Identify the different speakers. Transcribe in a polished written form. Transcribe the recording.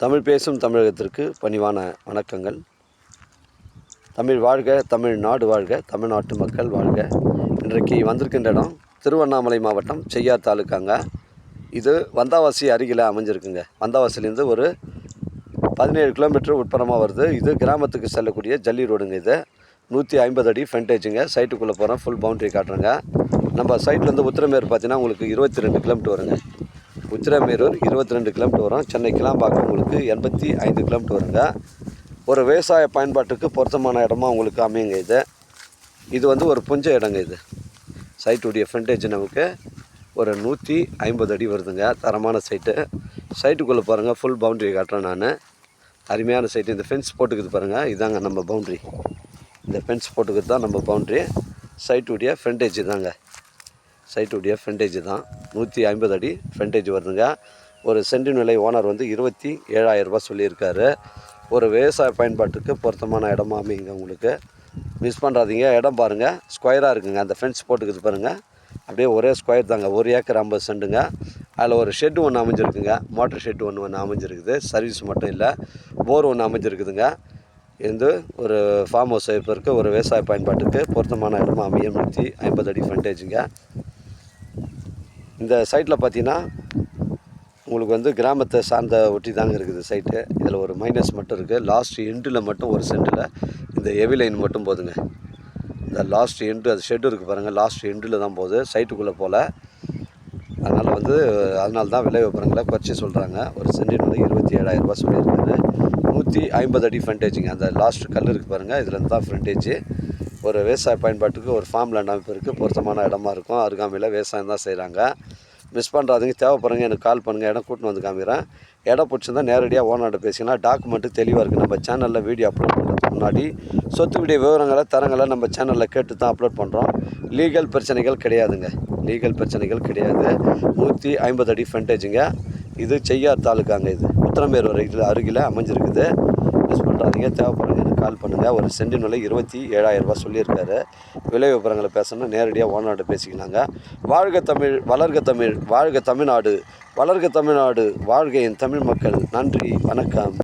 Speaker 1: தமிழ் பேசும் தமிழகத்திற்கு பணிவான வணக்கங்கள். தமிழ் வாழ்க, தமிழ்நாடு வாழ்க, தமிழ்நாட்டு மக்கள் வாழ்க. இன்றைக்கு வந்திருக்கின்ற இடம் திருவண்ணாமலை மாவட்டம் செய்யார் தாலுக்காங்க. இது வந்தாவாசி அருகில் அமைஞ்சிருக்குங்க. வந்தாவாசிலேருந்து ஒரு 17 கிலோமீட்டர் உட்புறமாக வருது. இது கிராமத்துக்கு செல்லக்கூடிய ஜல்லி ரோடுங்க. இது 150 அடி ஃப்ரண்டேஜுங்க. சைட்டுக்குள்ளே போகிறோம், ஃபுல் பவுண்ட்ரி காட்டுறேங்க. நம்ம சைட்லேருந்து உத்திரமேரூர் பார்த்தீங்கன்னா உங்களுக்கு 22 கிலோமீட்டர் வருங்க. உத்திரமேரூர் 22 கிலோமீட்டர் வரும். சென்னை கிளாம்பாக்கம் உங்களுக்கு 85 கிலோமீட்டர் வருங்க. ஒரு விவசாய பயன்பாட்டுக்கு பொருத்தமான இடமா உங்களுக்கு அமையுங்க. இது வந்து ஒரு புஞ்ச இடங்க. இது சைட்டுடைய ஃப்ரண்டேஜ் நமக்கு ஒரு 150 அடி வருதுங்க. தரமான சைட்டுக்குள்ளே பாருங்கள், ஃபுல் பவுண்ட்ரி காட்டுறேன் நான். அருமையான சைட்டு. இந்த ஃபென்ஸ் போட்டுக்குது பாருங்கள், இதாங்க நம்ம பவுண்ட்ரி. இந்த ஃபென்ஸ் போட்டுக்கிறது தான் நம்ம பவுண்ட்ரி. சைட்டுடைய ஃப்ரண்டேஜ் தாங்க. சைட்டுடைய ஃப்ரண்டேஜ் தான் 150 அடி ஃப்ரண்டேஜ் வருதுங்க. ஒரு சென்டின் விலை ஓனர் வந்து 27,000 ரூபாய் சொல்லியிருக்காரு. ஒரு விவசாய பயன்பாட்டுக்கு பொருத்தமான இடமா அமைங்க. உங்களுக்கு மிஸ் பண்ணுறாதீங்க. இடம் பாருங்கள், ஸ்கொயராக இருக்குங்க. அந்த ஃபென்ஸ் போட்டுக்குது பாருங்கள், அப்படியே ஒரே ஸ்கொயர் தாங்க. 1 ஏக்கர் 50 சென்ட்டுங்க. அதில் ஒரு ஷெட்டு ஒன்று அமைஞ்சிருக்குங்க. மோட்டர் ஷெட்டு ஒன்று அமைஞ்சிருக்குது. சர்வீஸ் மட்டும் இல்லை, போர் ஒன்று அமைஞ்சிருக்குதுங்க. இது ஒரு ஃபார்ம் ஹவுஸ் இருப்பதற்கு ஒரு விவசாய பயன்பாட்டுக்கு பொருத்தமான இடமா அமையும். 150 அடி ஃப்ரண்டேஜுங்க. இந்த சைட்டில் பார்த்தீங்கன்னா உங்களுக்கு வந்து கிராமத்தை சார்ந்த ஒட்டி தாங்க இருக்குது சைட்டு. இதில் ஒரு மைனஸ் மட்டும் இருக்குது. லாஸ்ட் எண்டில் மட்டும் ஒரு சென்டில் இந்த ஹெவி லைன் மட்டும் போதுங்க. இந்த லாஸ்ட் எண்டு அது ஷெட்டு இருக்குது பாருங்கள், லாஸ்ட் எண்டில் தான் போகுது, சைட்டுக்குள்ளே போல். அதனால தான் விலை விவரங்களை குறைச்சி சொல்கிறாங்க. ஒரு சென்டின் வந்து 27,000 ரூபாய் சொல்லியிருக்காரு. 150 அடி ஃப்ரண்டேஜுங்க. அந்த லாஸ்ட் கல் இருக்குது பாருங்கள், இதுலேருந்து தான் ஃப்ரண்டேஜ். ஒரு விவசாய பயன்பாட்டுக்கு ஒரு ஃபார்ம் லேண்ட் அமைப்பிற்கு பொருத்தமான இடமா இருக்கும். அருகாமையில் விவசாயம் தான் செய்கிறாங்க. மிஸ் பண்ணுறாதீங்க. தேவைப்படுறங்க எனக்கு கால் பண்ணுங்கள். இடம் கூட்டின்னு வந்து காமிக்கிறேன். இடம் பிடிச்சிருந்தா நேரடியாக ஓனர்கிட்ட பேசிங்கன்னா டாக்குமெண்ட்டு தெளிவாக இருக்குது. நம்ம சேனலில் வீடியோ அப்லோட் பண்ணுறதுக்கு முன்னாடி சொத்துடைய விவரங்களை தரங்களை நம்ம சேனலில் கேட்டு தான் அப்லோட் பண்ணுறோம். லீகல் பிரச்சனைகள் கிடையாதுங்க. லீகல் பிரச்சனைகள் கிடையாது. 150 அடி ஃப்ரண்டேஜுங்க. இது செய்யார் தாலுக்காங்க. இது உத்திரமேரூர் அருகில் அமைஞ்சிருக்குது. மிஸ் பண்ணுறாதீங்க. தேவைப்படுறங்க எனக்கு கால் பண்ணுங்கள். ஒரு சென்டின் விலை 27,000 ரூபாய் சொல்லியிருக்காரு. விலை விவரங்களை பேசணும்னா நேரடியாக ஓனர்கிட்ட பேசிக்கலாங்க. வாழ்க தமிழ், வளர்க தமிழ், வாழ்க தமிழ்நாடு, வளர்க தமிழ்நாடு, வாழ்க என் தமிழ் மக்கள். நன்றி, வணக்கம்.